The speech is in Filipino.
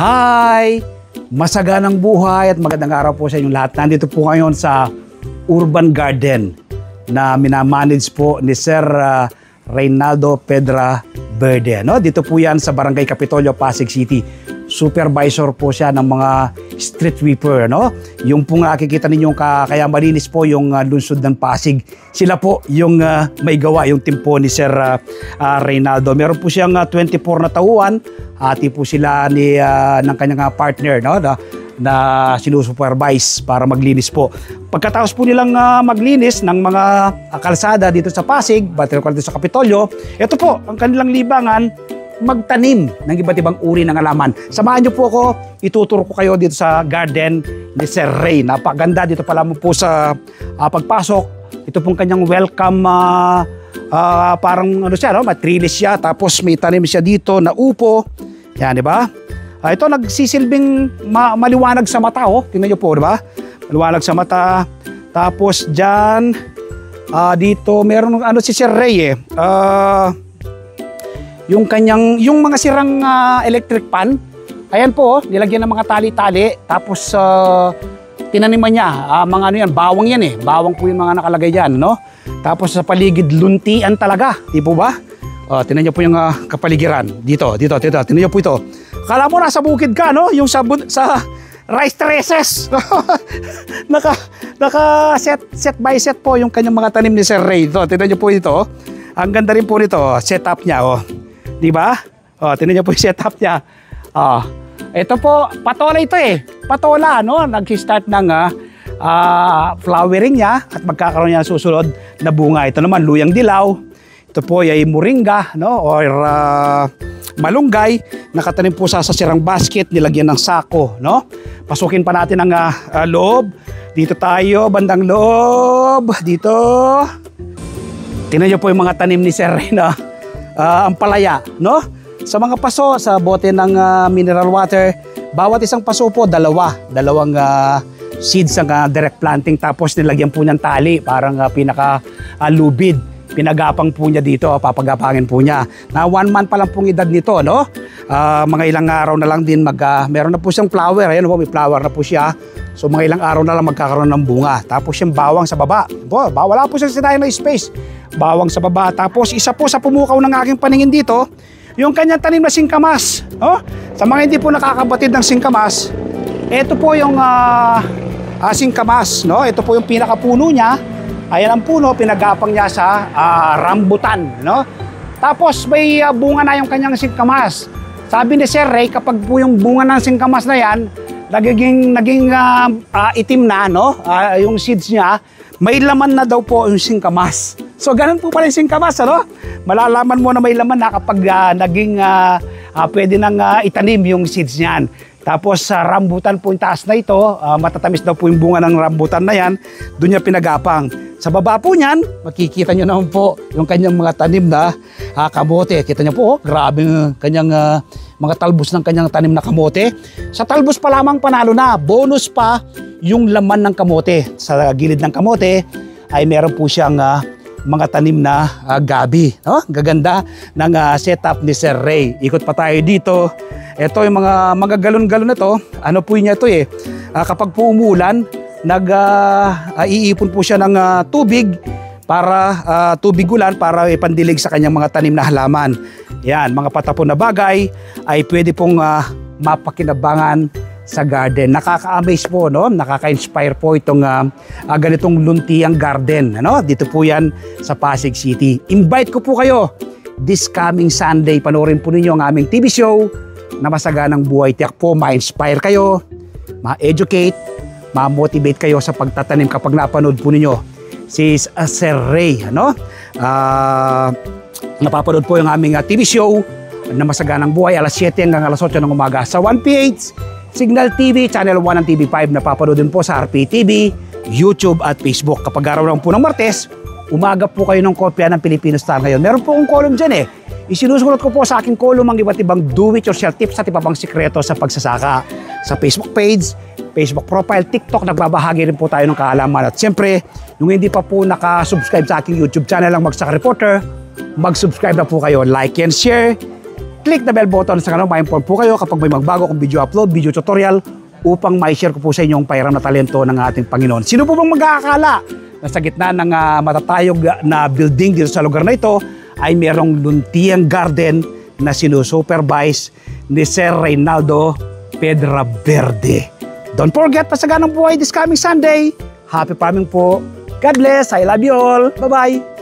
Hi! Masaganang buhay at magandang araw po sa inyong lahat. Nandito po ngayon sa Urban Garden na minamanage po ni Sir Reynaldo Pedra Verde. No? Dito po yan sa Barangay Capitolio, Pasig City. Supervisor po siya ng mga street sweeper. No? Yung pong nakikita ninyong kaya malinis po yung lungsod ng Pasig. Sila po yung may gawa, yung team po ni Sir Reynaldo. Meron po siyang 24 na tauhan. Hati po sila ng kanyang partner, no? na sinusupervise para maglinis po. Pagkatapos po nilang maglinis ng mga kalsada dito sa Pasig, dito sa Capitolio, ito po ang kanilang libangan, magtanim ng iba't ibang uri ng halaman. Samahan niyo po ako, ituturo ko kayo dito sa garden ni Sir Ray. Napakaganda dito pala mo po sa pagpasok. Ito pong kanyang welcome, parang ano siya, no? Matrilis siya, tapos may tanim siya dito na upo. Yan, di ba? Ito nagsisilbing maliwanag sa mata, oh. Tingnan niyo po, di ba? Maliwanag sa mata. Tapos diyan, dito meron ano si Sir Ray yung mga sirang electric pan, ayan po, nilagyan ng mga tali-tali, tapos tinaniman niya, mga ano yan, bawang yan bawang po yung mga nakalagay dyan, no? Tapos sa paligid, luntian talaga, di po ba? Tingnan niyo po yung kapaligiran, dito, tingnan niyo po ito. Akala mo nasa bukid ka, no? Yung sa rice terraces. naka set by set po yung kanyang mga tanim ni Sir Ray. Tingnan niyo po ito, ang ganda rin po nito, setup niya, di ba? Tingnan niyo po yung setup niya. Ito po, patola ito Patola, no? Nag-start ng flowering niya at magkakaroon niya susunod na bunga. Ito naman, luyang dilaw. Ito po ay moringa, no? Or malunggay. Nakatanim po sa sirang basket, nilagyan ng sako, no? Pasukin pa natin ang loob. Dito tayo, bandang loob. Dito. Tingnan niyo po yung mga tanim ni Sir Ray, no? Ang palaya, no? Sa mga paso, sa bote ng mineral water, bawat isang paso po, dalawang seeds ang direct planting, tapos nilagyan po niyang tali, parang pinaka-lubid. Pinagapang po niya dito, papagapangin po niya. Na 1 month pa lang pong edad nito, no? Mga ilang araw na lang din meron na po siyang flower. Ayan po, may flower na po siya. So mga ilang araw na lang magkakaroon ng bunga. Tapos yung bawang sa baba. Wala po siyang sinayang na space. Bawang sa baba. Tapos isa po sa pumukaw ng aking paningin dito, yung kanyang tanim na singkamas. Sa mga hindi po nakakabatid ng singkamas, ito po yung singkamas, no? Ito po yung pinakapuno niya. Ayan ang puno, pinagapang niya sa rambutan, no? Tapos may bunga na yung kanyang singkamas. Sabi ni Sir Ray, kapag po yung bunga ng singkamas na yan, naging itim na, no? Yung seeds niya, may laman na daw po yung singkamas. So ganun po pala yung singkamas, ano? Malalaman mo na may laman na kapag pwede nang itanim yung seeds niyan. Tapos sa rambutan po yung taas na ito, matatamis daw po yung bunga ng rambutan na yan, doon niya pinagapang. Sa baba po niyan, makikita nyo naman po yung kanyang mga tanim na kamote. Kita nyo po, grabe yung kanyang mga talbos ng kanyang tanim na kamote. Sa talbos pa lamang panalo na, bonus pa yung laman ng kamote. Sa gilid ng kamote ay meron po siyang mga tanim na gabi. Gaganda ng setup ni Sir Ray. Ikot pa tayo dito. Ito yung mga galon-galon na to. Ano po niya ito kapag po umulan, iipon po siya ng tubig para tubig ulan para ipandilig sa kanyang mga tanim na halaman. Yan, mga patapon na bagay ay pwede pong mapakinabangan sa garden. Nakaka-amaze po, no? Nakaka-inspire po itong ganitong luntiang garden, ano? Dito po yan sa Pasig City. Invite ko po kayo this coming Sunday. Panoorin po ninyo ang aming TV show na Masaganang Buhay. Tiyak po, ma-inspire kayo, ma-educate, ma-motivate kayo sa pagtatanim kapag napanood po ninyo si Sir Ray, ano? Napapanood po yung aming TV show na Masaganang Buhay alas 7 hanggang alas 8 ng umaga sa 1PH Signal TV, Channel 1 ng TV5 na papanood din po sa RPTV, YouTube at Facebook. Kapag araw lang po ng Martes, umaga po kayo ng kopya ng Filipino Star ngayon. Meron po akong column dyan Isinusulat ko po sa aking column ang iba't ibang do-it-yourself tips at iba pang sikreto sa pagsasaka. Sa Facebook page, Facebook profile, TikTok, nagbabahagi rin po tayo ng kaalaman. At siyempre, nung hindi pa po nakasubscribe sa aking YouTube channel ang Magsaka Reporter, mag-subscribe na po kayo. Like and share click the bell button sa kanal, ma-inform po kayo kapag may magbago kong video upload, video tutorial, upang ma-share ko po sa inyo ang pahiram na talento ng ating Panginoon. Sino po bang mag-aakala na sa gitna ng matatayog na building dito sa lugar na ito ay merong luntiang garden na sinusupervise ni Sir Reynaldo Pedraverde. Don't forget, pasaganang buhay this coming Sunday. Happy farming po. God bless. I love you all. Bye-bye.